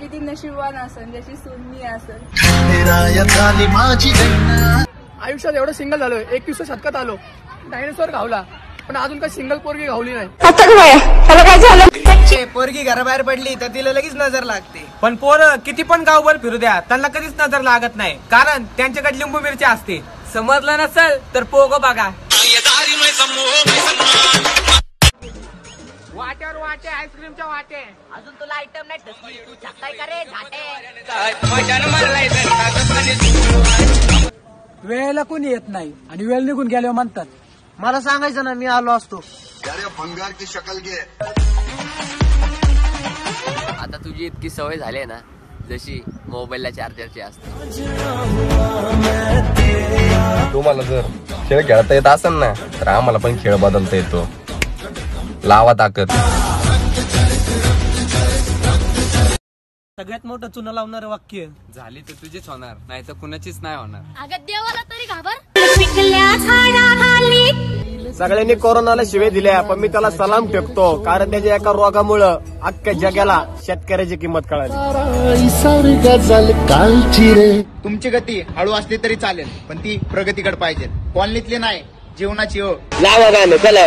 किती नशीबवान असन ज्याची सून मी असन। आयुष्यात एवढं सिंगल झालोय, 21व्या शतकात आलो, डायनोसॉर घावला, पण अजून काही सिंगल पोरगी घावली नाही। काय झालं? पोरगी घराबाहेर पडली तर तिला लगेच नजर लागते, पण पोरं किती पण गावभर फिरू द्या त्यांना कधीच नजर लागत नाही, कारण त्यांच्याकडे लिंबू मिरची असते। समजलं नसेल तर पोगो बघा। वाट्यावर वाटे, आईस्क्रीमच्या वाटे, अजून तुला आयटम नाही ठसली, तू छक्काय का रे झाटे? वेळेला कोणी येत नाही आणि वेळ निघून गेल्यावर म्हणतात मला सांगायचं ना मी आलो असतो। भंगार की शक्ल घे। आता तुझी इतकी सवय झाली ना जशी मोबाईलला चार्जरची असते। तुम्हाला जर खेळ खेळता येत असेल ना तर आम्हाला पण खेळ बदलता येतो। लावा ताकद। सगळ्यात मोठं चुना लावणार वाक्य झाली तर तुझीच होणार, नाही तर कुणाचीच नाही होणार। अगं देवाला तरी घाबर। सगळ्यांनी कोरोनाला शिवे दिल्या, पण मी त्याला सलाम फेकतो, कारण त्याच्या एका रोगामुळं अख्ख्या जगाला शेतकऱ्याची किंमत कळाली। तुमची गती हळू असली तरी चालेल, पण ती प्रगतीकडे पाहिजे, कॉलनीतली नाही, जीवनाची हो। लावा गाणं चला।